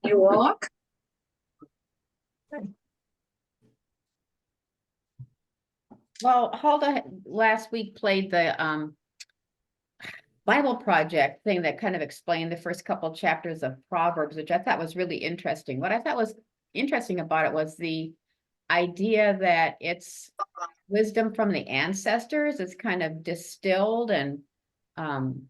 You walk? Well, Hulda last week played the Bible project thing that kind of explained the first couple chapters of Proverbs, which I thought was really interesting. What I thought was interesting about it was the idea that it's wisdom from the ancestors. It's kind of distilled and um,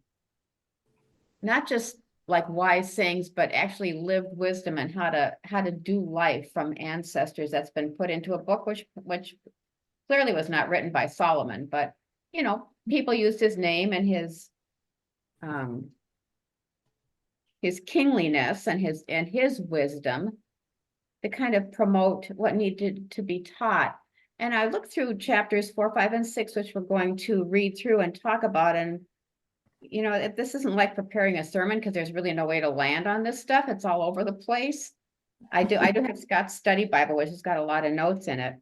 not just like wise sayings, but actually lived wisdom and how to do life from ancestors that's been put into a book, which clearly was not written by Solomon, but people used his name and um his kingliness and his wisdom to kind of promote what needed to be taught. And I looked through chapters 4, 5, and 6, which we're going to read through and talk about. And this isn't like preparing a sermon because there's really no way to land on this stuff. It's all over the place. I do have Scott's study Bible, which has got a lot of notes in it.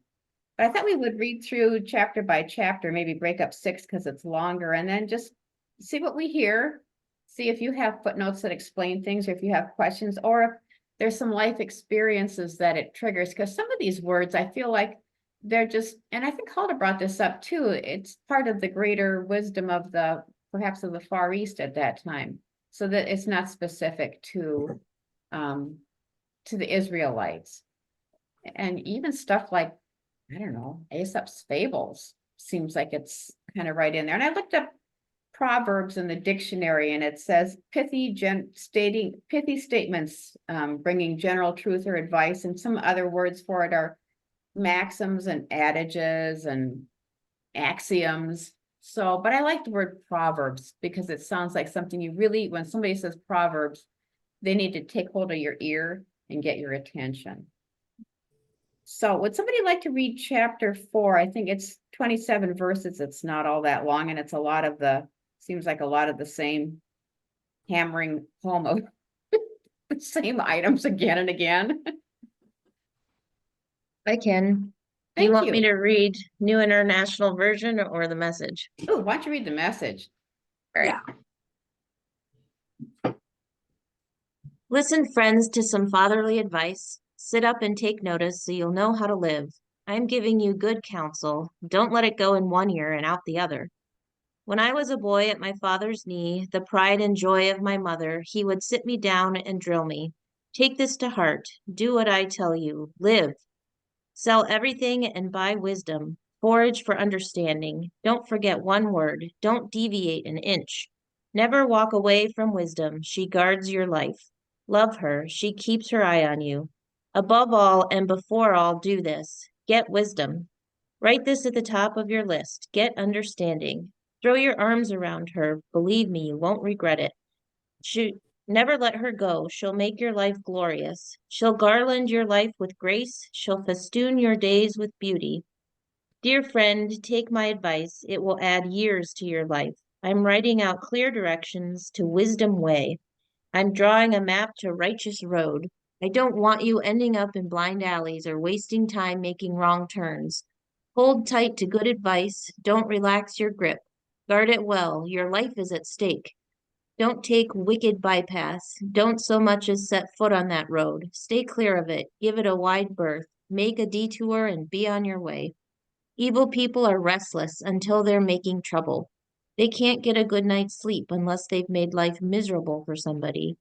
But I thought we would read through chapter by chapter, maybe break up 6 because it's longer, and then just see what we hear. See if you have footnotes that explain things, or if you have questions, or if there's some life experiences that it triggers. Because some of these words, I feel like they're just, and I think Hulda brought this up too, it's part of the greater wisdom of perhaps of the Far East at that time. So that it's not specific to the Israelites. And even stuff like, I don't know, Aesop's fables seems like it's kind of right in there. And I looked up Proverbs in the dictionary, and it says pithy statements, bringing general truth or advice. And some other words for it are maxims and adages and axioms. So, but I like the word Proverbs because it sounds like something you really, when somebody says Proverbs, they need to take hold of your ear and get your attention. So would somebody like to read chapter 4? I think it's 27 verses. It's not all that long, and it's seems like a lot of the same hammering home of the same items again and again. I can. Thank You want you. me to read New International Version or the Message? Oh, why don't you read the Message? All right. Listen, friends, to some fatherly advice. Sit up and take notice so you'll know how to live. I'm giving you good counsel. Don't let it go in one ear and out the other. When I was a boy at my father's knee, the pride and joy of my mother, he would sit me down and drill me. Take this to heart. Do what I tell you. Live. Sell everything and buy wisdom. Forage for understanding. Don't forget one word. Don't deviate an inch. Never walk away from wisdom. She guards your life. Love her. She keeps her eye on you. Above all and before all, do this. Get wisdom. Write this at the top of your list. Get understanding. Throw your arms around her. Believe me, you won't regret it. Never let her go. She'll make your life glorious. She'll garland your life with grace. She'll festoon your days with beauty. Dear friend, take my advice. It will add years to your life. I'm writing out clear directions to wisdom way. I'm drawing a map to righteous road. I don't want you ending up in blind alleys or wasting time making wrong turns. Hold tight to good advice. Don't relax your grip. Guard it well. Your life is at stake. Don't take wicked bypass. Don't so much as set foot on that road. Stay clear of it. Give it a wide berth. Make a detour and be on your way. Evil people are restless until they're making trouble. They can't get a good night's sleep unless they've made life miserable for somebody.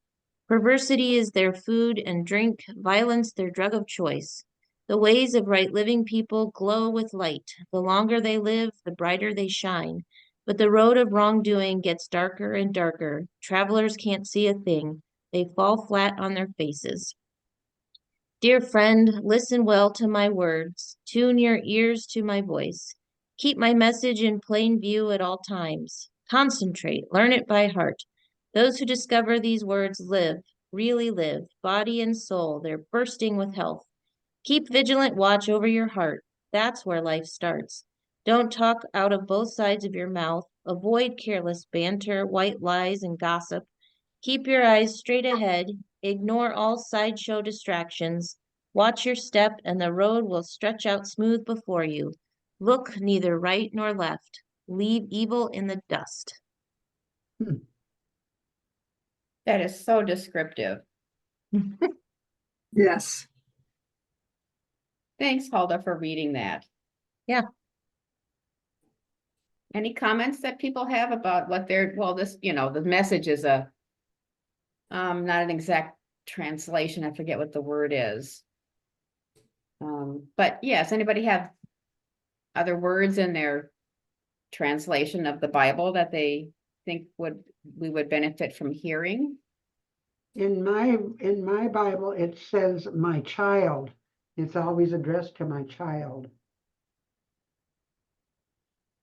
Perversity is their food and drink, violence their drug of choice. The ways of right living people glow with light. The longer they live, the brighter they shine. But the road of wrongdoing gets darker and darker. Travelers can't see a thing. They fall flat on their faces. Dear friend, listen well to my words. Tune your ears to my voice. Keep my message in plain view at all times. Concentrate, learn it by heart. Those who discover these words live, really live, body and soul. They're bursting with health. Keep vigilant watch over your heart. That's where life starts. Don't talk out of both sides of your mouth. Avoid careless banter, white lies, and gossip. Keep your eyes straight ahead. Ignore all sideshow distractions. Watch your step, and the road will stretch out smooth before you. Look neither right nor left. Leave evil in the dust. That is so descriptive. Yes. Thanks, Hulda, for reading that. Yeah. Any comments that people have about what they're, well, this, the message is not an exact translation. I forget what the word is. But yes, anybody have other words in their translation of the Bible that they think we would benefit from hearing? In my Bible, it says my child. It's always addressed to my child.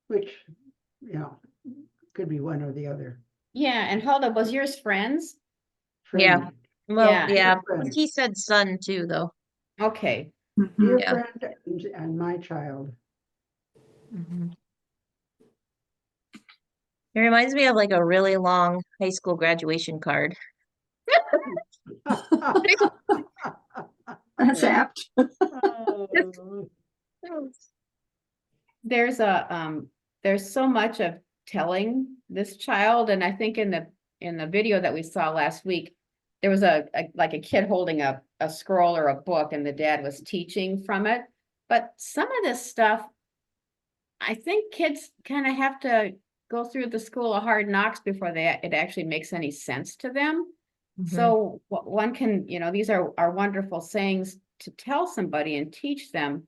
Which, could be one or the other. Yeah, and Hulda, was yours friends? Yeah. Friend. Well, Yeah. yeah. Friend. He said son too, though. Okay. Dear Yeah. friend and my child. It reminds me of like a really long high school graduation card. That's apt. There's so much of telling this child, and I think in the video that we saw last week, there was like a kid holding a scroll or a book, and the dad was teaching from it. But some of this stuff, I think kids kind of have to go through the school of hard knocks before it actually makes any sense to them. So one can, these are wonderful sayings to tell somebody and teach them,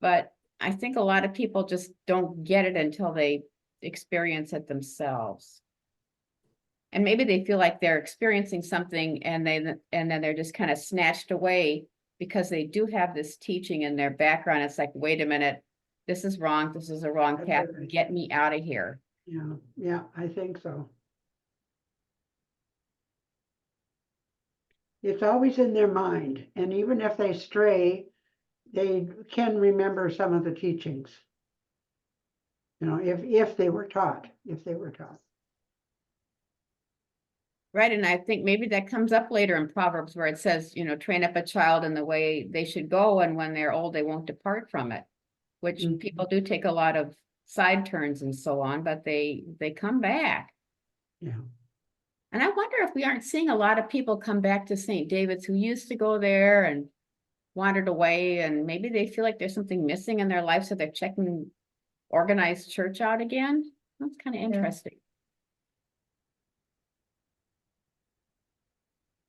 but I think a lot of people just don't get it until they experience it themselves. And maybe they feel like they're experiencing something and then they're just kind of snatched away because they do have this teaching in their background. It's like, wait a minute, this is wrong. This is a wrong path. Get me out of here. Yeah, I think so. It's always in their mind, and even if they stray, they can remember some of the teachings. If they were taught. Right, and I think maybe that comes up later in Proverbs where it says, train up a child in the way they should go, and when they're old, they won't depart from it. Which people do take a lot of side turns and so on, but they come back. Yeah. And I wonder if we aren't seeing a lot of people come back to St. David's who used to go there and wandered away, and maybe they feel like there's something missing in their life, so they're checking organized church out again. That's kind of interesting.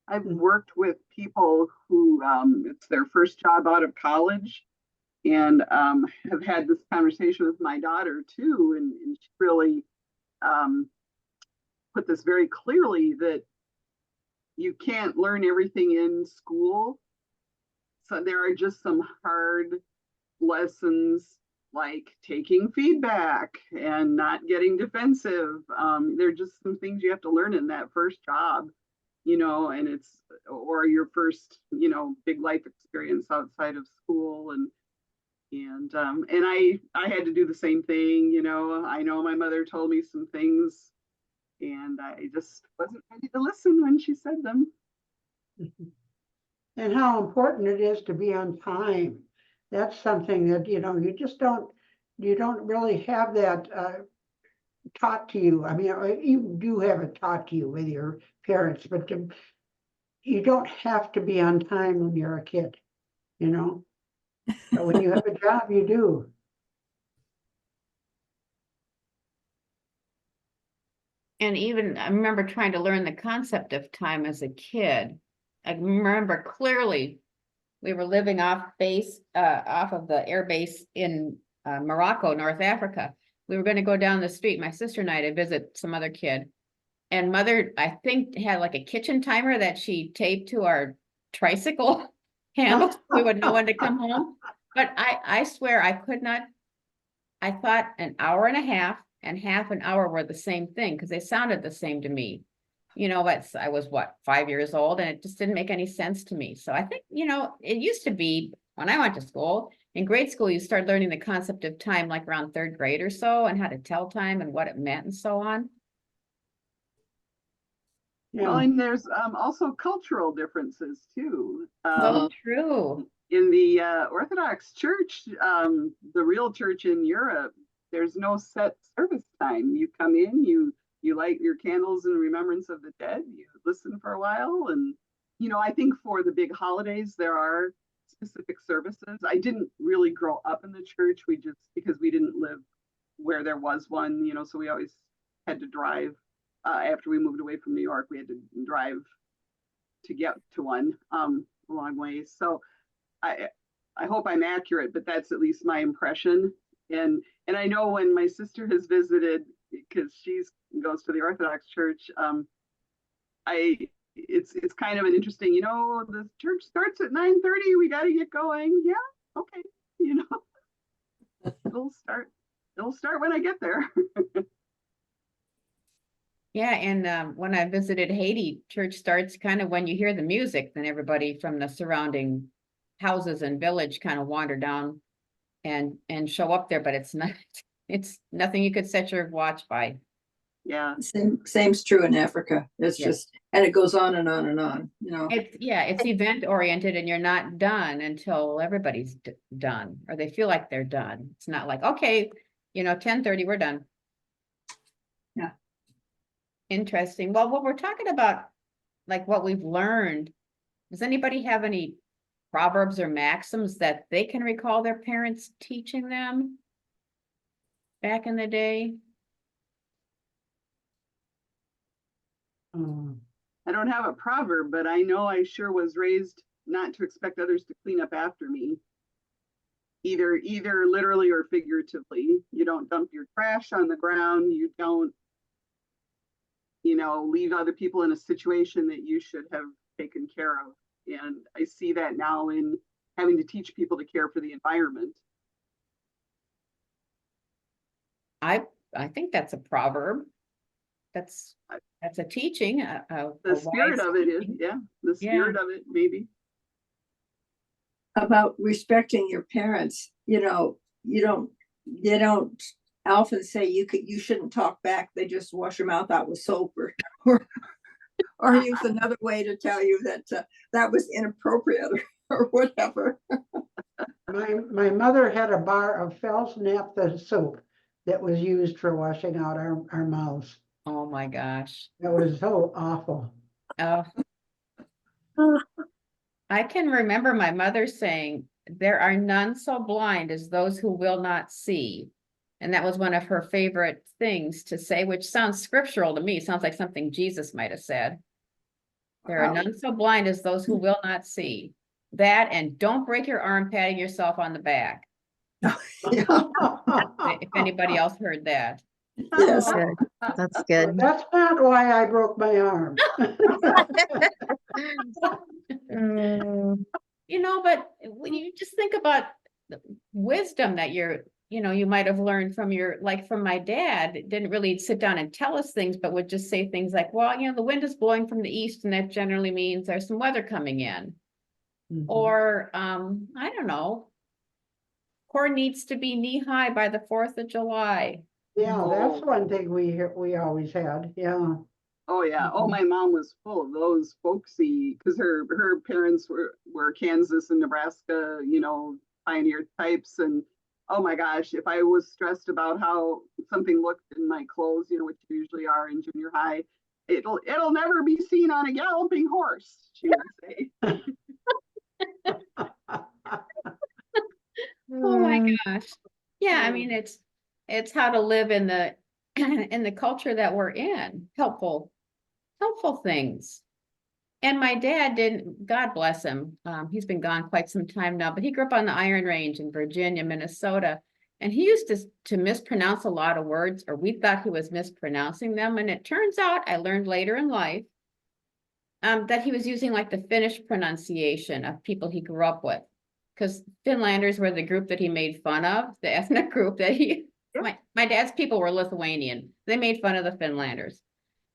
I've worked with people who it's their first job out of college, and have had this conversation with my daughter too, and she really put this very clearly, that you can't learn everything in school. So there are just some hard lessons, like taking feedback and not getting defensive. There are just some things you have to learn in that first job, and or your first, big life experience outside of school. And I had to do the same thing. I know my mother told me some things, and I just wasn't ready to listen when she said them. And how important it is to be on time. That's something that, you don't really have that taught to you. I mean, you do have it taught to you with your parents, but you don't have to be on time when you're a kid, But when you have a job, you do. And even I remember trying to learn the concept of time as a kid. I remember clearly we were living off of the air base in Morocco, North Africa. We were going to go down the street, my sister and I, to visit some other kid. And mother, I think, had like a kitchen timer that she taped to our tricycle handle. We would know when to come home. But I swear I could not. I thought an hour and a half and half an hour were the same thing because they sounded the same to me. But I was 5 years old, and it just didn't make any sense to me. So I think, it used to be when I went to school, in grade school, you start learning the concept of time like around third grade or so, and how to tell time and what it meant and so on. Yeah. Well, and there's also cultural differences too. So true. In the Orthodox Church, the real church in Europe, there's no set service time. You come in, you light your candles in remembrance of the dead, you listen for a while, and I think for the big holidays, there are specific services. I didn't really grow up in the church. Because we didn't live where there was one, so we always had to drive. After we moved away from New York, we had to drive to get to one, a long way. So I hope I'm accurate, but that's at least my impression. And I know when my sister has visited, because she goes to the Orthodox Church, it's kind of an interesting, the church starts at 9:30. We got to get going. Yeah, okay, it'll start when I get there. Yeah, and when I visited Haiti, church starts kind of when you hear the music, then everybody from the surrounding houses and village kind of wander down and show up there, but it's nothing you could set your watch by. Yeah. Same's true in Africa. It's Yeah. just, and it goes on and on and on, It's event oriented and you're not done until everybody's done, or they feel like they're done. It's not like, okay, 10:30, we're done. Yeah. Interesting. Well, what we're talking about, like what we've learned, does anybody have any proverbs or maxims that they can recall their parents teaching them back in the day? I don't have a proverb, but I know I sure was raised not to expect others to clean up after me. Either literally or figuratively. You don't dump your trash on the ground. You don't, leave other people in a situation that you should have taken care of. And I see that now in having to teach people to care for the environment. I think that's a proverb. That's a teaching. The spirit of it is, yeah, the spirit of it, maybe. about respecting your parents. They don't often say you shouldn't talk back. They just wash your mouth out with soap or use another way to tell you that that was inappropriate or whatever. My mother had a bar of Fell's naphtha soap that was used for washing out our mouths. Oh my gosh. That was so awful. Oh. I can remember my mother saying, there are none so blind as those who will not see. And that was one of her favorite things to say, which sounds scriptural to me. Sounds like something Jesus might have said. There are none so blind as those who will not see. That, and don't break your arm patting yourself on the back. If anybody else heard that. That's good. That's good. That's not why I broke my arm. But when you just think about the wisdom that you might have learned from from my dad, didn't really sit down and tell us things, but would just say things like, well, the wind is blowing from the east, and that generally means there's some weather coming in. Mhm. Or, I don't know, corn needs to be knee-high by the 4th of July. Yeah, that's one thing we always had, yeah. Oh yeah. Oh, my mom was full of those folksy, because her parents were Kansas and Nebraska, pioneer types. And oh my gosh, if I was stressed about how something looked in my clothes, which usually are in junior high, it'll never be seen on a galloping horse, she would say. Oh my gosh. Yeah, I mean, it's how to live in the in the culture that we're in. Helpful things. And my dad didn't, God bless him. He's been gone quite some time now, but he grew up on the Iron Range in Virginia, Minnesota. And he used to mispronounce a lot of words, or we thought he was mispronouncing them. And it turns out, I learned later in life, that he was using like the Finnish pronunciation of people he grew up with. Because Finlanders were the group that he made fun of, the ethnic group that my dad's people were Lithuanian. They made fun of the Finlanders.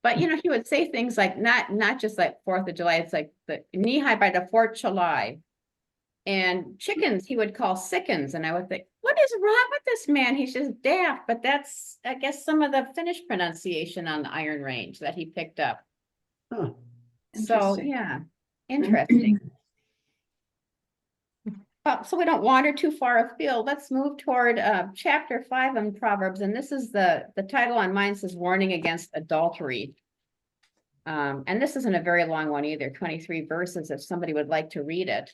But, he would say things like, not just like 4th of July, it's like the knee-high by the 4th of July. And chickens, he would call sickens. And I would think, what is wrong with this man? He's just daft. But that's, I guess, some of the Finnish pronunciation on the Iron Range that he picked up. Huh. So, Interesting. yeah, interesting. So we don't wander too far afield. Let's move toward chapter 5 in Proverbs. And this is the title on mine says warning against adultery. And this isn't a very long one either, 23 verses, if somebody would like to read it.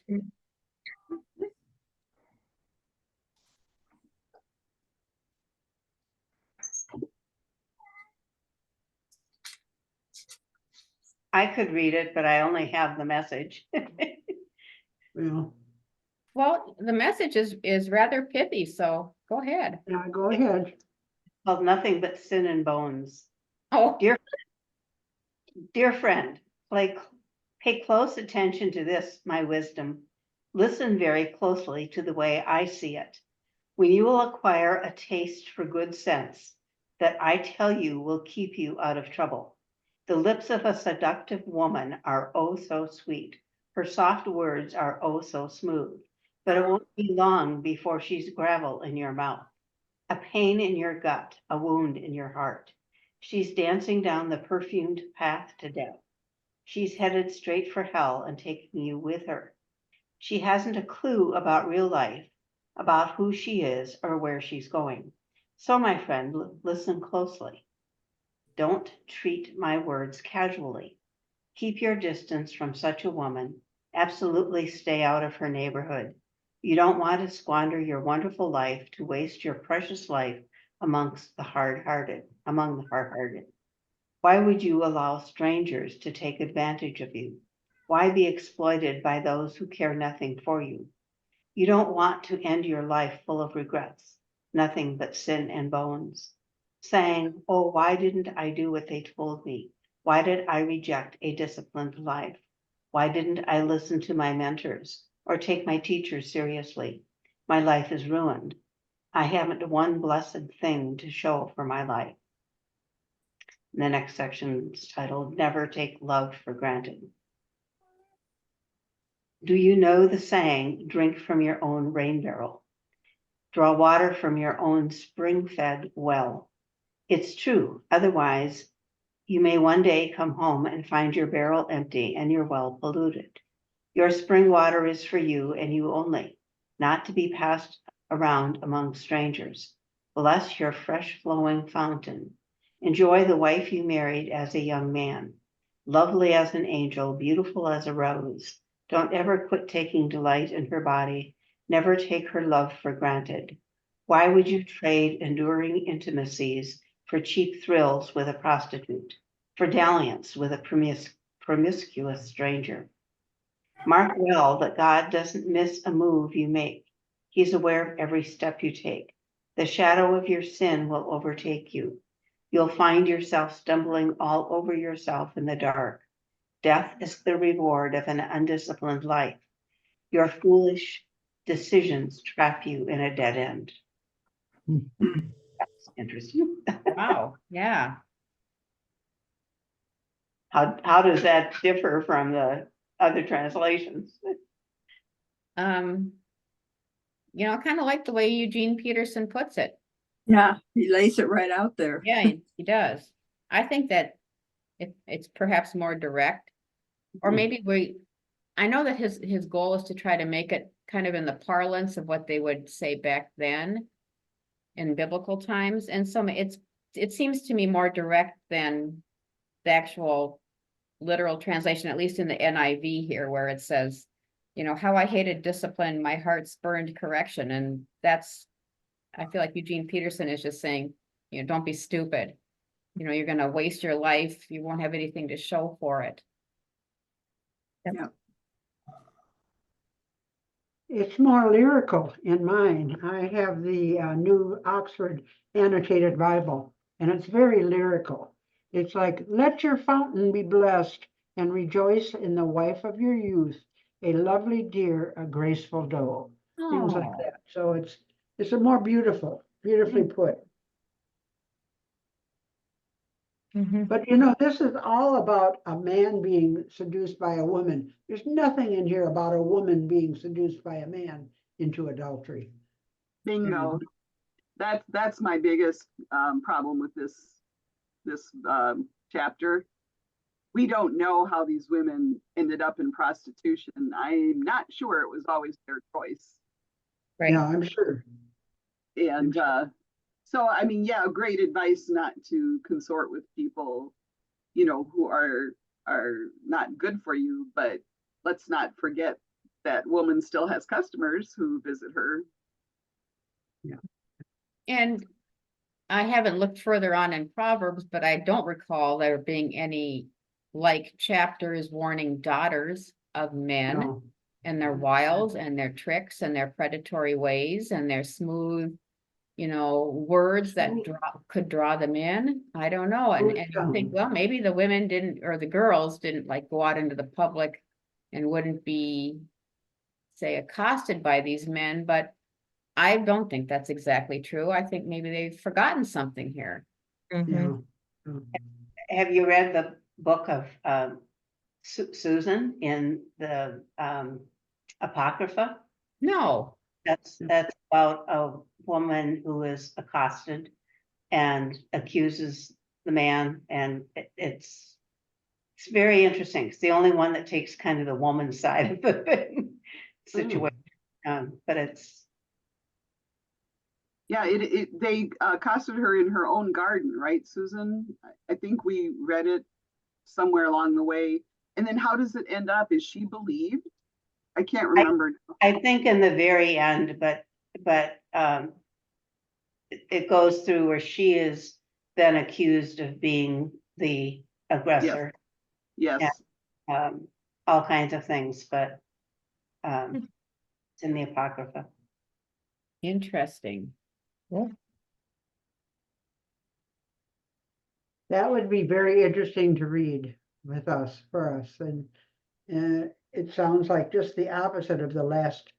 I could read it, but I only have the message. Well, Well, the message is rather pithy, so go ahead. yeah, go ahead. Called Nothing But Sin and Bones. Oh, Dear friend, pay close attention to this, my wisdom. Listen very closely to the way I see it. When you will acquire a taste for good sense, that I tell you will keep you out of trouble. The lips of a seductive woman are oh so sweet. Her soft words are oh so smooth, but it won't be long before she's gravel in your mouth, a pain in your gut, a wound in your heart. She's dancing down the perfumed path to death. She's headed straight for hell and taking you with her. She hasn't a clue about real life, about who she is or where she's going. So, my friend, listen closely. Don't treat my words casually. Keep your distance from such a woman. Absolutely stay out of her neighborhood. You don't want to squander your wonderful life, to waste your precious life among the hard-hearted. Why would you allow strangers to take advantage of you? Why be exploited by those who care nothing for you? You don't want to end your life full of regrets, nothing but sin and bones, saying, oh, why didn't I do what they told me? Why did I reject a disciplined life? Why didn't I listen to my mentors or take my teachers seriously? My life is ruined. I haven't one blessed thing to show for my life. And the next section is titled, Never Take Love for Granted. Do you know the saying, drink from your own rain barrel? Draw water from your own spring-fed well. It's true, otherwise you may one day come home and find your barrel empty and your well polluted. Your spring water is for you and you only, not to be passed around among strangers. Bless your fresh flowing fountain. Enjoy the wife you married as a young man, lovely as an angel, beautiful as a rose. Don't ever quit taking delight in her body. Never take her love for granted. Why would you trade enduring intimacies for cheap thrills with a prostitute, for dalliance with a promiscuous stranger? Mark well that God doesn't miss a move you make. He's aware of every step you take. The shadow of your sin will overtake you. You'll find yourself stumbling all over yourself in the dark. Death is the reward of an undisciplined life. Your foolish decisions trap you in a dead end. That's interesting. wow, yeah. How does that differ from the other translations? You know, I kind of like the way Eugene Peterson puts it. Yeah, he lays it right out there. Yeah, he does. I think that it's perhaps more direct, or maybe I know that his goal is to try to make it kind of in the parlance of what they would say back then in biblical times. And so it seems to me more direct than the actual literal translation, at least in the NIV here, where it says, you know, how I hated discipline, my heart spurned correction. And I feel like Eugene Peterson is just saying, you know, don't be stupid. You know, you're going to waste your life. You won't have anything to show for it. Yeah. It's more lyrical in mine. I have the New Oxford Annotated Bible, and it's very lyrical. It's like, let your fountain be blessed and rejoice in the wife of your youth, a lovely deer, a graceful doe. Things like Oh, that. So it's a more beautifully put. But you know, this is all about a man being seduced by a woman. There's nothing in here about a woman being seduced by a man into adultery. Bingo. That's my biggest problem with this chapter. We don't know how these women ended up in prostitution. I'm not sure it was always their choice. right. Yeah, I'm sure. And so, I mean, yeah, great advice not to consort with people you know, who are not good for you, but let's not forget that woman still has customers who visit her. And I haven't looked further on in Proverbs, but I don't recall there being any like chapters warning daughters of men No. and their wiles and their tricks and their predatory ways and their smooth, words that could draw them in. I don't know. And you think, well, maybe the women didn't, or the girls didn't like go out into the public and wouldn't be, say, accosted by these men, but I don't think that's exactly true. I think maybe they've forgotten something here. Mhm. Yeah. Have you read the book of Susan in the Apocrypha? No. That's about a woman who is accosted and accuses the man, and it's very interesting. It's the only one that takes kind of the woman's side of the situation. But it's Yeah, they accosted her in her own garden, right, Susan? I think we read it somewhere along the way. And then how does it end up? Is she believed? I can't remember. I think in the very end, but it goes through where she is then accused of being the aggressor. Yes. All kinds of things, but it's in the Apocrypha. Interesting. That would be very interesting to read for us. And it sounds like just the opposite of the last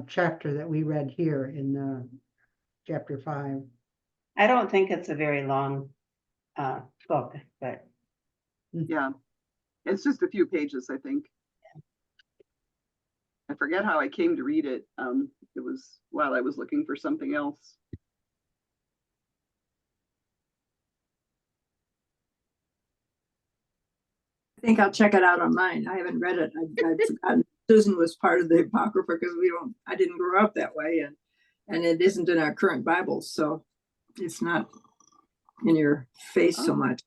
chapter that we read here in chapter 5. I don't think it's a very long book, but Yeah. It's just a few pages, I think. I forget how I came to read it. It was while I was looking for something else. I think I'll check it out on mine. I haven't read it. I've forgotten Susan was part of the Apocrypha because I didn't grow up that way, and it isn't in our current Bibles, so it's not in your face so much.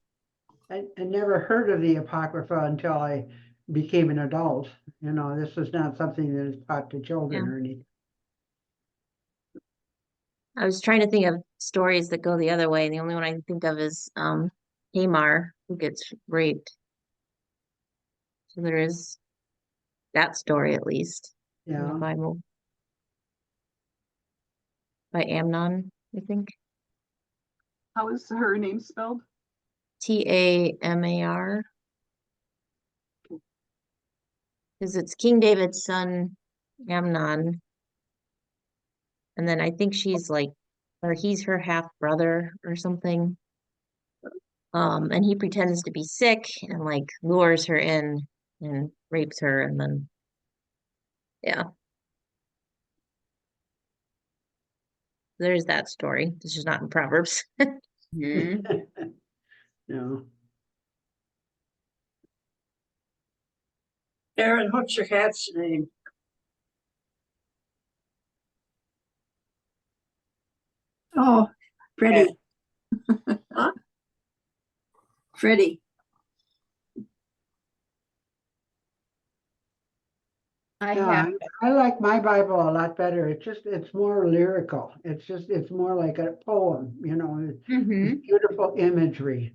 I never heard of the Apocrypha until I became an adult. This is not something that is taught to children or anything. I was trying to think of stories that go the other way. The only one I can think of is Tamar, who gets raped. So there is that story, at least, in the Yeah. Bible. By Amnon, I think. How is her name spelled? Tamar. Because it's King David's son, Amnon. And then I think she's like, or he's her half brother or something. And he pretends to be sick and like lures her in and rapes her, and then yeah. There's that story. This is not in Proverbs. Mhm. No. Aaron, what's your cat's name? Oh, Freddie. Huh? Freddie. I No, have, I like my Bible a lot better. It's more lyrical. It's more like a poem, Mhm. beautiful imagery.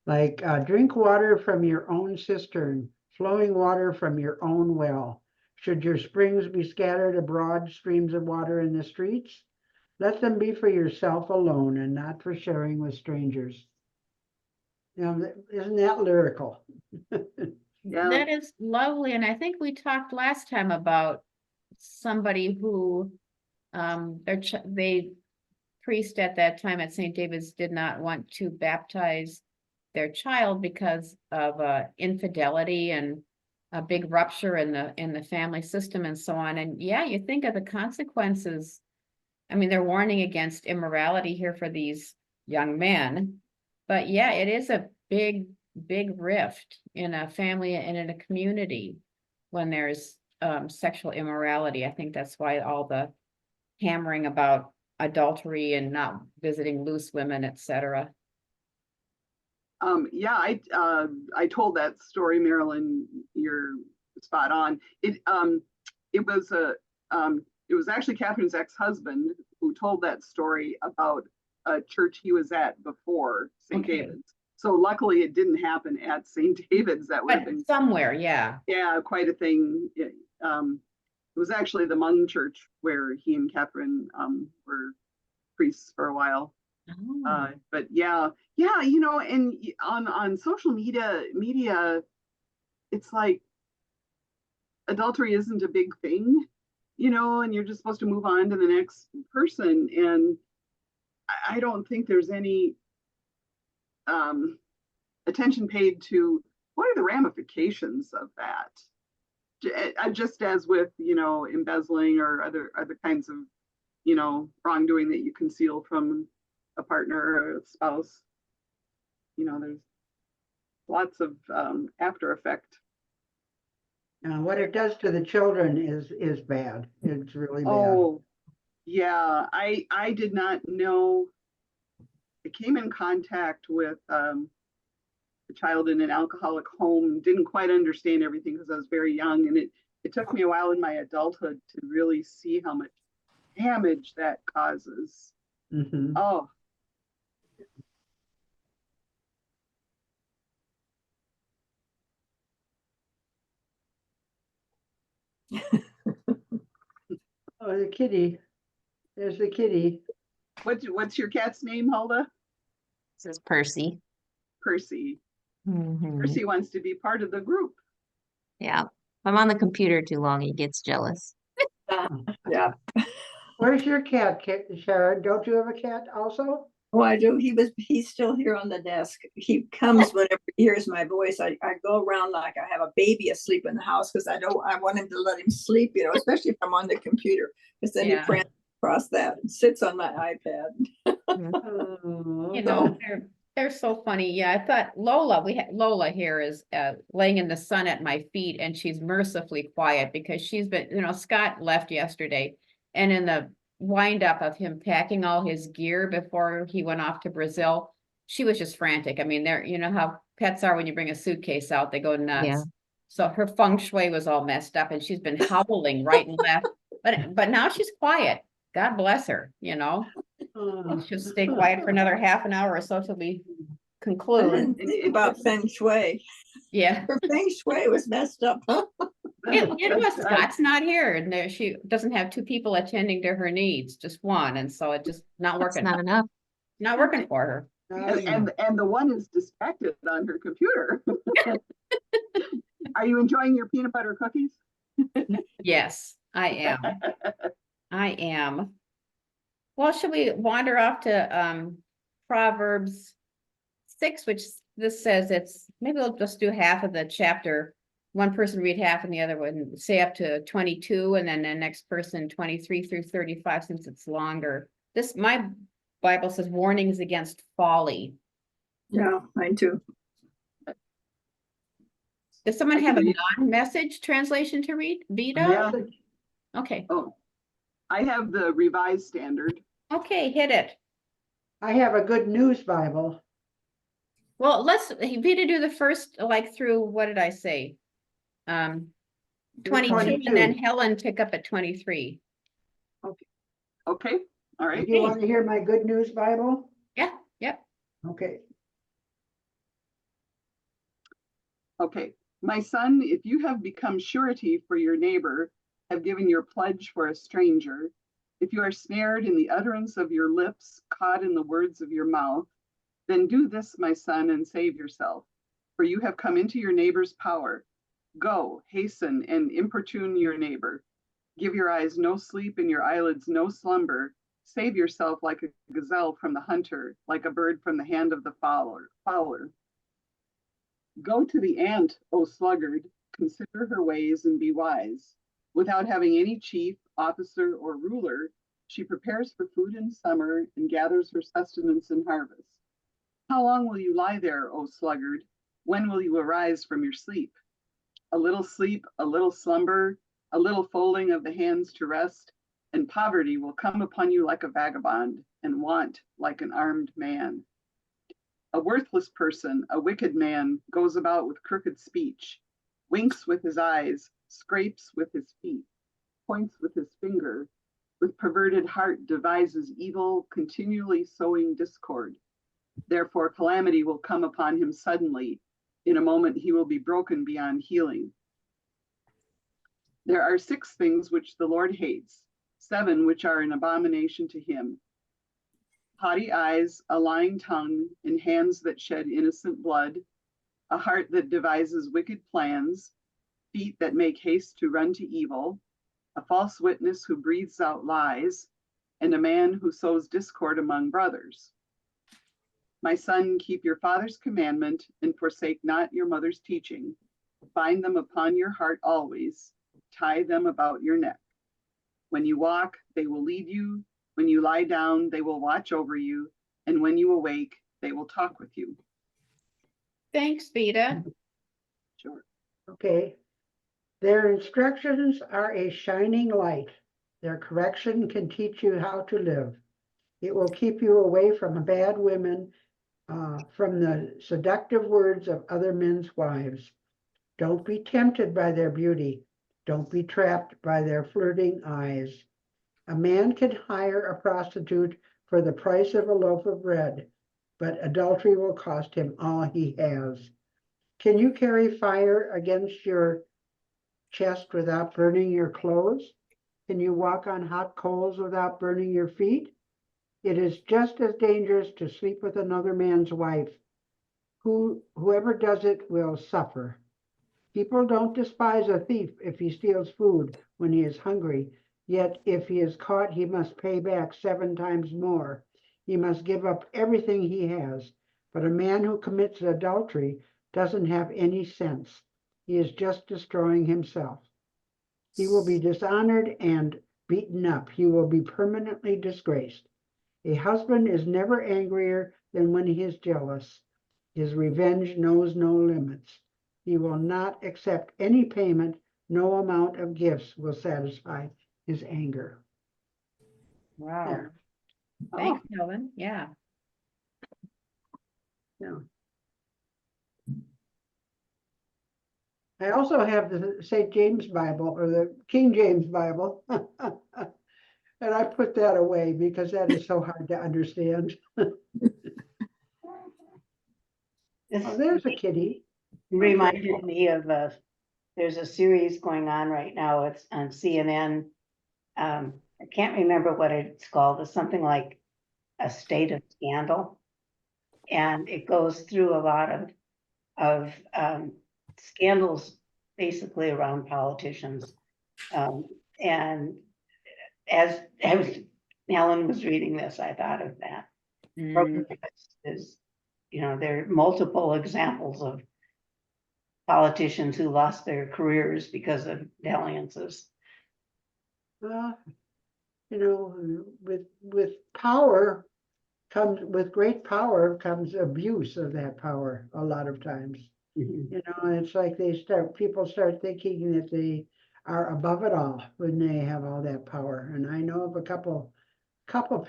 Like drink water from your own cistern, flowing water from your own well. Should your springs be scattered abroad, streams of water in the streets? Let them be for yourself alone and not for sharing with strangers. Isn't that lyrical? Yeah. That is lovely. And I think we talked last time about somebody who, they priest at that time at St. David's did not want to baptize their child because of infidelity and a big rupture in the family system and so on. And yeah, you think of the consequences. I mean, they're warning against immorality here for these young men. But yeah, it is a big rift in a family and in a community when there's sexual immorality. I think that's why all the hammering about adultery and not visiting loose women, etc. Yeah, I told that story, Marilyn. You're spot on. It was it was actually Catherine's ex-husband who told that story about a church he was at before St. Okay. David's. So luckily, it didn't happen at St. David's. That would have But been somewhere, yeah. quite a thing. It was actually the Hmong church where he and Catherine were priests for a while. Oh. But yeah, and on social media, it's like adultery isn't a big thing, and you're just supposed to move on to the next person. And I don't think there's any attention paid to what are the ramifications of that. Just as with embezzling or other kinds of wrongdoing that you conceal from a partner or a spouse. There's lots of after effect. What it does to the children is bad. It's really bad. Oh, yeah. I did not know. I came in contact with a child in an alcoholic home, didn't quite understand everything because I was very young. And it took me a while in my adulthood to really see how much damage that causes. Mhm. Oh, Oh, the kitty. There's the kitty. what's your cat's name, Hulda? This is Percy. Percy. Mhm. Percy wants to be part of the group. Yeah. If I'm on the computer too long, he gets jealous. Yeah. Where's your cat, Sharon? Don't you have a cat also? Oh, I do. He's still here on the desk. He comes whenever he hears my voice. I go around like I have a baby asleep in the house because I want him to let him sleep, especially if I'm on the computer. Because then Yeah. he prance across that and sits on my iPad. Oh, They're so funny. Yeah, I thought Lola here is laying in the sun at my feet, and she's mercifully quiet because she's been, Scott left yesterday, and in the wind up of him packing all his gear before he went off to Brazil, she was just frantic. I mean, how pets are when you bring a suitcase out, they go nuts. Yeah. So her feng shui was all messed up, and she's been howling right and left. But now she's quiet. God bless her, She'll stay quiet for another half an hour or so till we I conclude. didn't think about feng shui. Yeah. Her feng shui was messed up, huh? Scott's not here, and she doesn't have two people attending to her needs, just one, and so it just not That's working. not enough. Not working for her. And the one is distracted on her computer. Are you enjoying your peanut butter cookies? Yes, I am. I am. Well, should we wander off to Proverbs 6, which this says maybe we'll just do half of the chapter. One person read half and the other one say up to 22, and then the next person 23 through 35 since it's longer. My Bible says warnings against folly. Yeah, mine too. Does someone have a non-message translation to read? Vita? Yeah. Okay. Oh, I have the Revised Standard. Okay, hit it. I have a Good News Bible. Well, let's Vita do the first, through, what did I say? 22, 22. and then Helen pick up at 23. Okay. All right. Do you want to hear my Good News Bible? Yeah, yep. Okay. Okay. My son, if you have become surety for your neighbor, have given your pledge for a stranger, if you are snared in the utterance of your lips, caught in the words of your mouth, then do this, my son, and save yourself, for you have come into your neighbor's power. Go, hasten, and importune your neighbor. Give your eyes no sleep and your eyelids no slumber. Save yourself like a gazelle from the hunter, like a bird from the hand of the fowler. Go to the ant, O sluggard, consider her ways and be wise. Without having any chief, officer, or ruler, she prepares for food in summer and gathers her sustenance in harvest. How long will you lie there, O sluggard? When will you arise from your sleep? A little sleep, a little slumber, a little folding of the hands to rest, and poverty will come upon you like a vagabond, and want like an armed man. A worthless person, a wicked man, goes about with crooked speech, winks with his eyes, scrapes with his feet, points with his finger, with perverted heart devises evil, continually sowing discord. Therefore calamity will come upon him suddenly. In a moment he will be broken beyond healing. There are 6 things which the Lord hates, 7 which are an abomination to him: haughty eyes, a lying tongue, and hands that shed innocent blood, a heart that devises wicked plans, feet that make haste to run to evil, a false witness who breathes out lies, and a man who sows discord among brothers. My son, keep your father's commandment and forsake not your mother's teaching. Bind them upon your heart always. Tie them about your neck. When you walk, they will lead you. When you lie down, they will watch over you. And when you awake, they will talk with you. Thanks, Vita. Sure. Okay. Their instructions are a shining light. Their correction can teach you how to live. It will keep you away from bad women, from the seductive words of other men's wives. Don't be tempted by their beauty. Don't be trapped by their flirting eyes. A man can hire a prostitute for the price of a loaf of bread, but adultery will cost him all he has. Can you carry fire against your chest without burning your clothes? Can you walk on hot coals without burning your feet? It is just as dangerous to sleep with another man's wife. Whoever does it will suffer. People don't despise a thief if he steals food when he is hungry, yet if he is caught, he must pay back 7 times more. He must give up everything he has. But a man who commits adultery doesn't have any sense. He is just destroying himself. He will be dishonored and beaten up. He will be permanently disgraced. A husband is never angrier than when he is jealous. His revenge knows no limits. He will not accept any payment. No amount of gifts will satisfy his anger. Wow. There. Thanks, Helen. Yeah. Yeah. I also have the St. James Bible, or the King James Bible. And I put that away because that is so hard to understand. This Oh, there's a kitty. reminded me of there's a series going on right now. It's on CNN. I can't remember what it's called. It's something like A State of Scandal. And it goes through a lot of scandals basically around politicians. And as Helen was reading this, I thought of that. Is, there are multiple examples of politicians who lost their careers because of dalliances. Well, with power comes, with great power comes abuse of that power a lot of times. It's like people start thinking that they are above it all when they have all that power. And I know of a couple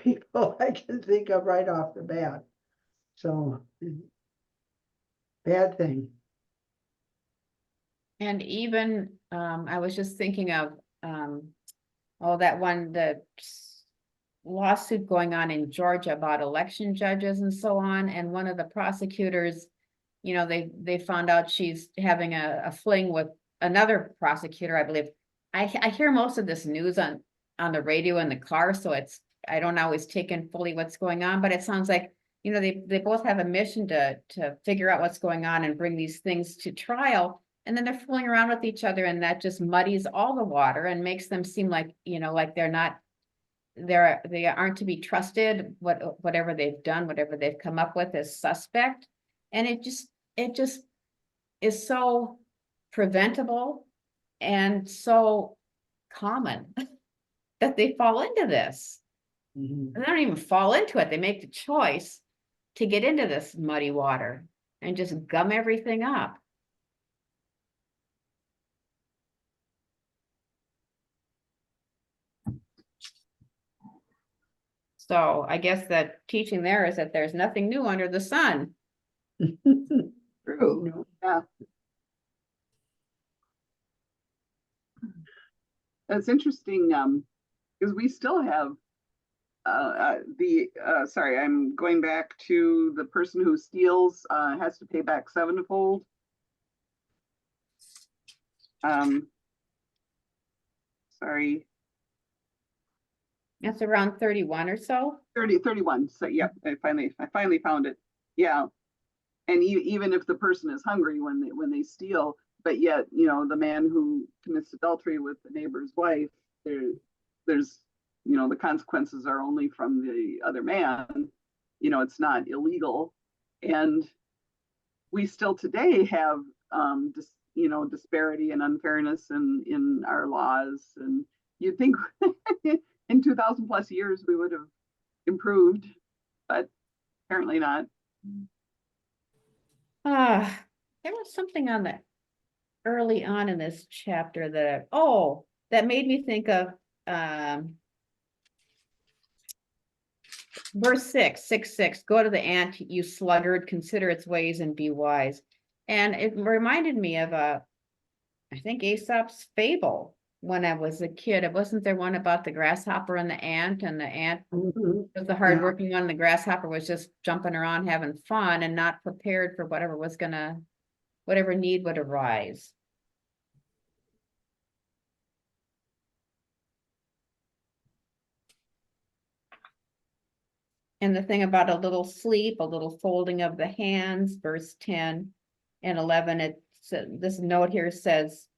people I can think of right off the bat. So bad thing. And even, I was just thinking of, the lawsuit going on in Georgia about election judges and so on. And one of the prosecutors, they found out she's having a fling with another prosecutor, I believe. I hear most of this news on the radio in the car, so I don't always take in fully what's going on, but it sounds like, they both have a mission to figure out what's going on and bring these things to trial. And then they're fooling around with each other, and that just muddies all the water and makes them seem like, like they aren't to be trusted. Whatever they've done, whatever they've come up with is suspect. And it just is so preventable and so common that they fall into this. And they don't even fall into it. They make the choice to get into this muddy water and just gum everything up. So I guess that teaching there is that there's nothing new under the sun. True. No. Yeah. That's interesting, because we still have sorry, I'm going back to the person who steals has to pay back sevenfold. Sorry, That's around 31 or so. 31. So yep, I finally found it. Yeah. And even if the person is hungry when they steal, but yet, the man who commits adultery with the neighbor's wife, there's the consequences are only from the other man. It's not illegal. And we still today have disparity and unfairness in our laws. And you'd think in 2000 plus years we would have improved, but apparently not. There was something on the early on in this chapter that that made me think of verse 6, go to the ant, you sluggard, consider its ways and be wise. And it reminded me of I think Aesop's fable when I was a kid. It wasn't there one about the grasshopper and the ant Mhm. was the hardworking one. The grasshopper was just jumping around having fun and not prepared for whatever need would arise. And the thing about a little sleep, a little folding of the hands, verse 10 and 11, this note here says,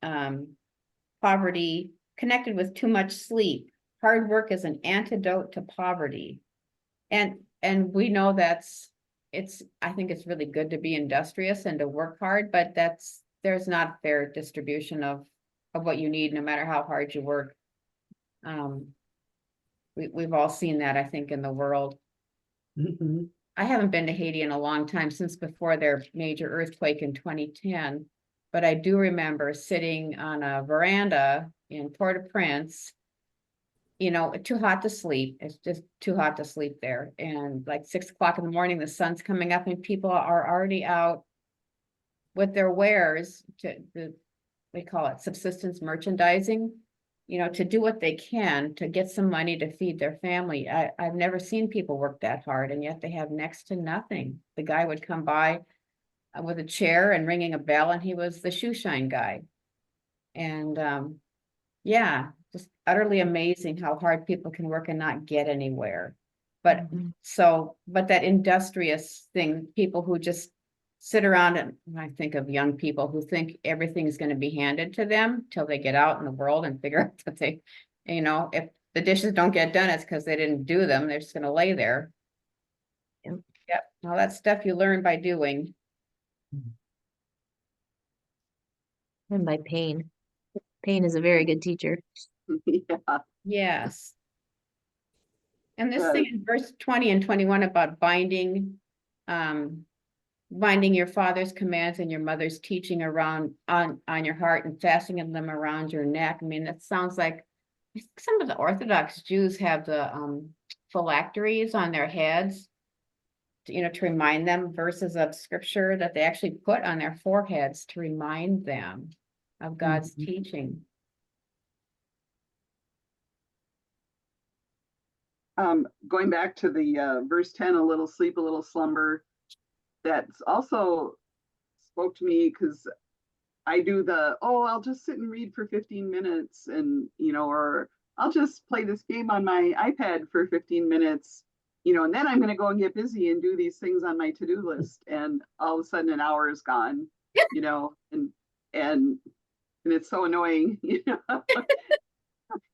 poverty connected with too much sleep. Hard work is an antidote to poverty. And we know I think it's really good to be industrious and to work hard, but there's not a fair distribution of what you need, no matter how hard you work. We've all seen that, I think, in the world. Mhm. I haven't been to Haiti in a long time, since before their major earthquake in 2010. But I do remember sitting on a veranda in Port-au-Prince, too hot to sleep. It's just too hot to sleep there. And like 6 o'clock in the morning, the sun's coming up and people are already out with their wares they call it subsistence merchandising, to do what they can to get some money to feed their family. I've never seen people work that hard, and yet they have next to nothing. The guy would come by with a chair and ringing a bell, and he was the shoe shine guy. And yeah, just utterly amazing how hard people can work and not get anywhere. But but that industrious thing, people who just sit around, and I think of young people who think everything's going to be handed to them till they get out in the world and figure out that if the dishes don't get done, it's because they didn't do them. They're just going to lay there. Yep. All that stuff you learn by doing. And by pain. Pain is a very good teacher. Yeah. Yes. And this thing in verse 20 and 21 about binding your father's commands and your mother's teaching on your heart and fastening them around your neck. I mean, that sounds like some of the Orthodox Jews have the phylacteries on their heads, to remind them verses of scripture that they actually put on their foreheads to remind them of God's teaching. Going back to the verse 10, a little sleep, a little slumber, that's also spoke to me, because I do I'll just sit and read for 15 minutes and, or I'll just play this game on my iPad for 15 minutes, and then I'm going to go and get busy and do these things on my to-do list. And all of a sudden an hour is gone, and it's so annoying.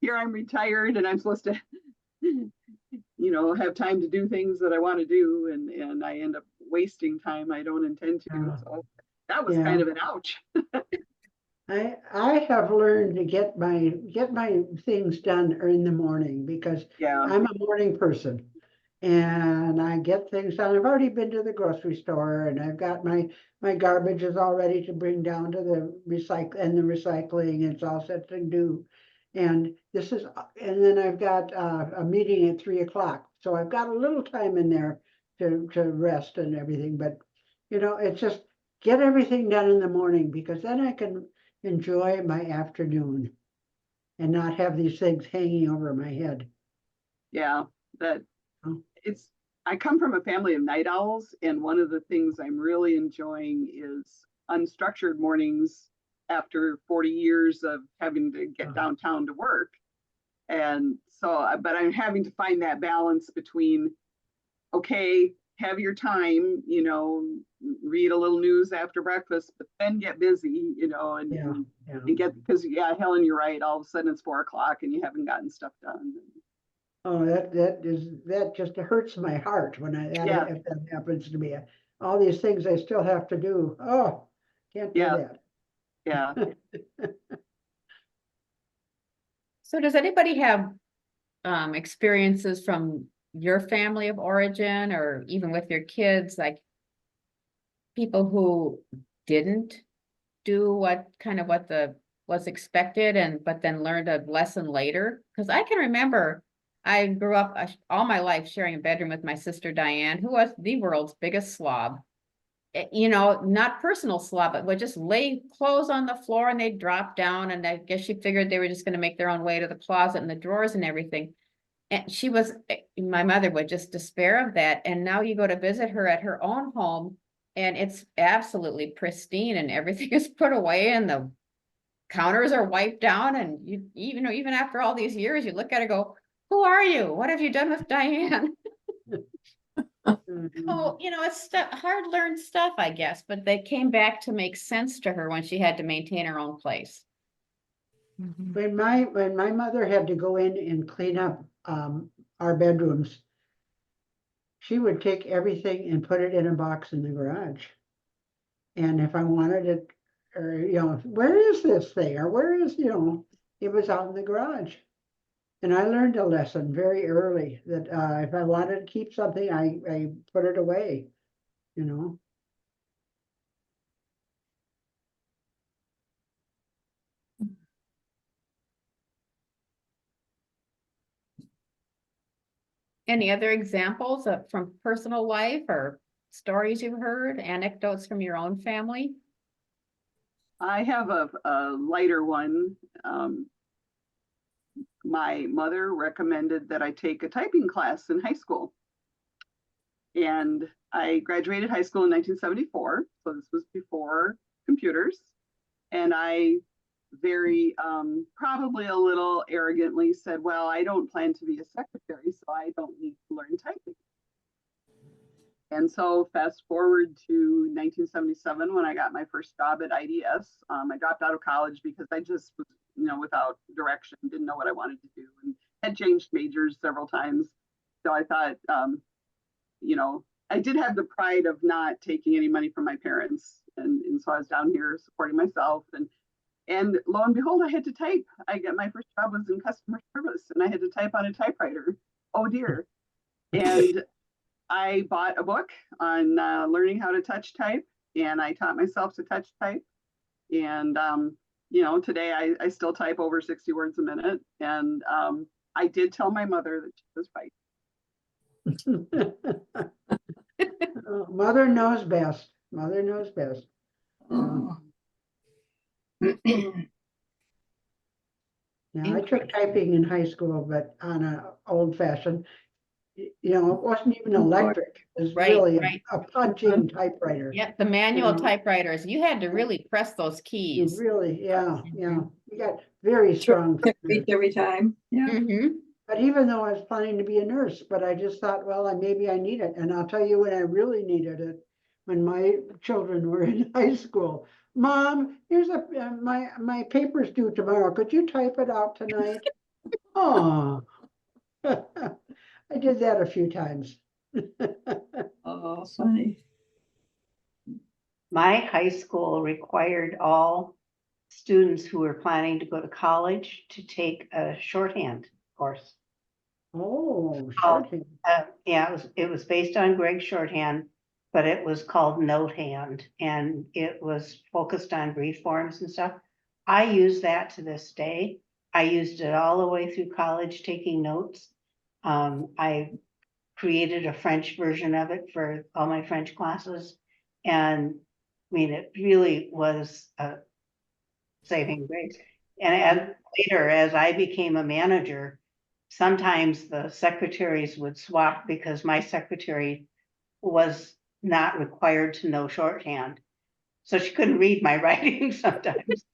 Here I'm retired and I'm supposed to have time to do things that I want to do, and I end up wasting time I don't intend to. So that was kind of an ouch. I have learned to get my things done in the morning, because I'm a morning person, and I get things done. I've already been to the grocery store, and I've got my garbage is all ready to bring down to the recycling. It's all set to do. And then I've got a meeting at 3 o'clock. So I've got a little time in there to rest and everything, but You know, it's just get everything done in the morning because then I can enjoy my afternoon and not have these things hanging over my head. Yeah, that Oh. it's, I come from a family of night owls, and one of the things I'm really enjoying is unstructured mornings after 40 years of having to get Oh. downtown to work. And so, but I'm having to find that balance between, okay, have your time, you know, read a little news after breakfast, but then get busy, you know, and, Yeah, and, yeah. and get, because yeah, Helen, you're right. All of a sudden it's 4 o'clock and you haven't gotten stuff done. Oh, that just hurts my heart when Yeah. if that happens to me. All these things I still have to do. Oh, can't do Yeah. that. Yeah. So does anybody have experiences from your family of origin or even with your kids, like people who didn't do what was expected and but then learned a lesson later? Because I can remember I grew up all my life sharing a bedroom with my sister Diane, who was the world's biggest slob. You know, not personal slob, but would just lay clothes on the floor and they'd drop down. And I guess she figured they were just going to make their own way to the closet and the drawers and everything. And my mother would just despair of that. And now you go to visit her at her own home and it's absolutely pristine and everything is put away and the counters are wiped down. And you know, even after all these years, you look at her and go, who are you? What have you done with Diane? Mhm. Oh, you know, it's hard learned stuff, I guess, but they came back to make sense to her when she had to maintain her own place. When my mother had to go in and clean up our bedrooms, she would take everything and put it in a box in the garage. And if I wanted it, or you know, where is this thing? Or where is, you know, it was out in the garage. And I learned a lesson very early that if I wanted to keep something, I put it away, you know. Any other examples from personal life or stories you've heard, anecdotes from your own family? I have a lighter one. My mother recommended that I take a typing class in high school. And I graduated high school in 1974. So this was before computers. And I very probably a little arrogantly said, well, I don't plan to be a secretary, so I don't need to learn typing. And so fast forward to 1977 when I got my first job at IDS. I dropped out of college because I just was, you know, without direction, didn't know what I wanted to do, and had changed majors several times. So I thought, you know, I did have the pride of not taking any money from my parents, and so I was down here supporting myself. And lo and behold, I had to type. I got my first job was in customer service, and I had to type on a typewriter. Oh dear! And I bought a book on learning how to touch type, and I taught myself to touch type. And you know, today I still type over 60 words a minute. And I did tell my mother that she was right. Mother knows best. Mother knows best. Oh. Yeah, I took typing in high school, but on a old fashioned, you know, it wasn't even electric. It was Right, really right. a punching typewriter. Yep, the manual know. typewriters, you had to really press those You keys. really, yeah. You got very strong fingers. Every time, yeah. Mhm. But even though I was planning to be a nurse, but I just thought, well, maybe I need it. And I'll tell you when I really needed it, when my children were in high school. Mom, here's my paper's due tomorrow. Could you type it out tonight? Oh, I did that a few times. Oh, funny. My high school required all students who were planning to go to college to take a shorthand course. Oh, Oh. shorthand. Yeah, it was based on Greg's shorthand, but it was called Notehand, and it was focused on brief forms and stuff. I use that to this day. I used it all the way through college taking notes. I created a French version of it for all my French classes, And I mean, it really was a saving grace. And later, as I became a manager, sometimes the secretaries would swap because my secretary was not required to know shorthand. So she couldn't read my writing sometimes,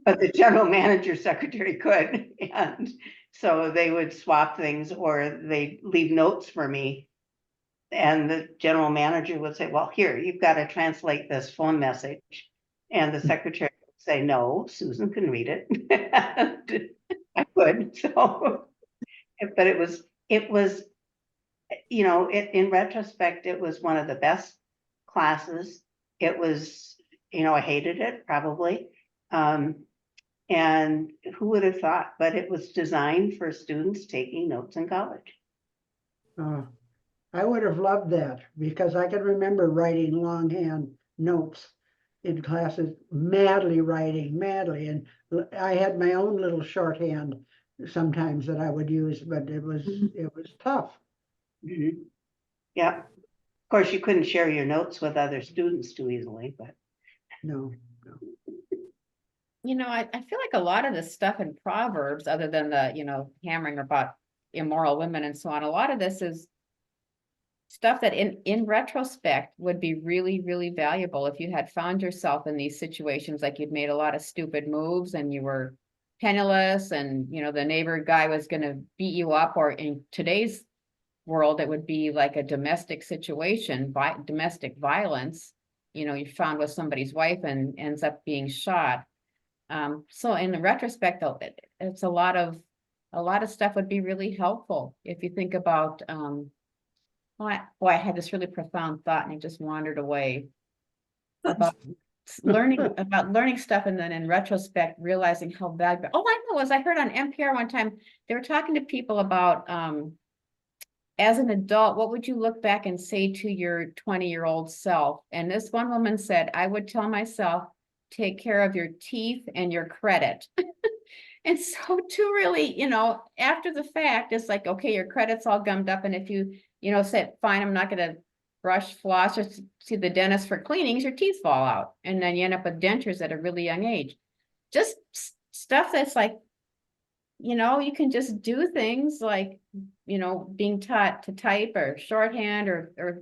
but the general manager secretary could. And so they would swap things or they'd leave notes for me. And the general manager would say, well, here, you've got to translate this phone message. And the secretary would say, no, Susan can read it. And I could, so, but it was, in retrospect, it was one of the best classes. It was, I hated it probably. And who would have thought, but it was designed for students taking notes in college. I would have loved that because I can remember writing longhand notes in classes, madly writing, madly. And I had my own little shorthand sometimes that I would use, but it was tough. Mhm. Yeah. Of course, you couldn't share your notes with other students too easily, but. No. I feel like a lot of the stuff in Proverbs, other than the, hammering about immoral women and so on, a lot of this is stuff that in retrospect would be really, really valuable if you had found yourself in these situations, like you'd made a lot of stupid moves and you were penniless and, the neighbor guy was going to beat you up, or in today's world, it would be like a domestic situation, domestic violence, you're found with somebody's wife and ends up being shot. So in the retrospect, though, it's a lot of stuff would be really helpful if you think about, I had this really profound thought and it just wandered away about learning stuff, and then in retrospect, realizing how valuable. Oh, I know, was I heard on NPR one time, they were talking to people about, as an adult, what would you look back and say to your 20-year-old self? And this one woman said, I would tell myself, take care of your teeth and your credit. And so to really, after the fact, it's like, okay, your credit's all gummed up. And if you, said, fine, I'm not going to brush, floss, or see the dentist for cleanings, your teeth fall out. And then you end up with dentures at a really young age. Just stuff that's like, you can just do things like, being taught to type or shorthand or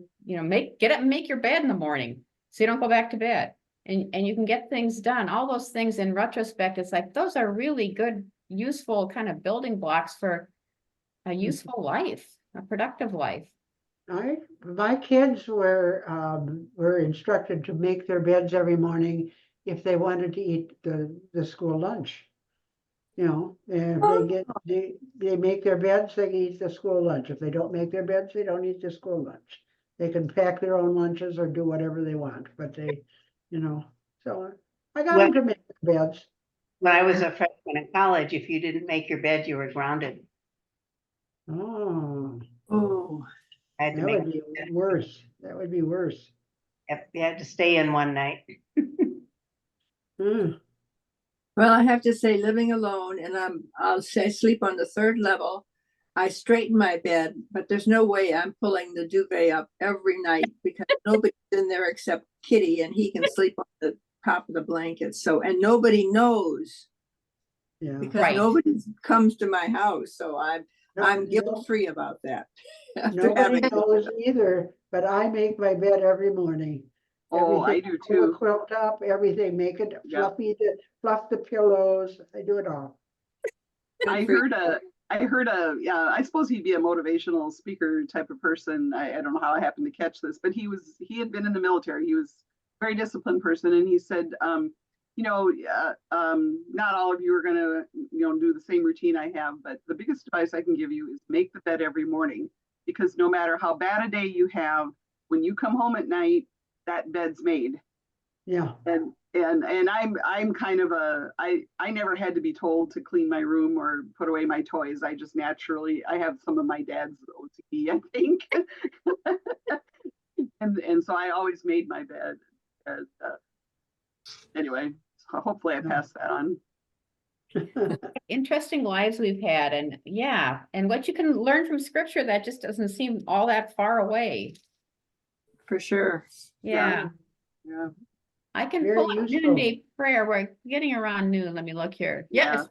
get up and make your bed in the morning so you don't go back to bed. And you can get things done. All those things in retrospect, it's like, those are really good, useful kind of building blocks for a useful life, a productive life. My kids were instructed to make their beds every morning if they wanted to eat the school lunch. If they make their beds, they can eat the school lunch. If they don't make their beds, they don't eat the school lunch. They can pack their own lunches or do whatever they want, but they, so I got them to make their beds. When I was a freshman in college, if you didn't make your bed, you were grounded. Oh, I had to that make would be worse. That would be worse. You had to stay in one night. Hmm. Well, I have to say, living alone, and I'll say sleep on the third level. I straighten my bed, but there's no way I'm pulling the duvet up every night because nobody's in there except Kitty, and he can sleep on the top of the blanket. So, and nobody knows Yeah. because Right. nobody comes to my house. So I'm No, guilt-free about that. nobody knows either, but I make my bed every morning. Oh, I do too. Quilt up, everything, make it Yeah. fluffy, fluff the pillows. I do it all. I heard I suppose he'd be a motivational speaker type of person. I don't know how I happened to catch this, but he had been in the military. He was a very disciplined person. And he said, not all of you are going to, do the same routine I have, but the biggest advice I can give you is make the bed every morning, because no matter how bad a day you have, when you come home at night, that bed's made. Yeah. And I'm kind of I never had to be told to clean my room or put away my toys. I just naturally, I have some of my dad's OCD, I think. and so I always made my bed. Anyway, so hopefully I pass that on. Interesting lives we've had, and and what you can learn from scripture that just doesn't seem all that far away. For sure. Yeah. Yeah. I can Very pull up useful. noonday prayer. We're getting around noon. Let me look here. Yeah. Yes,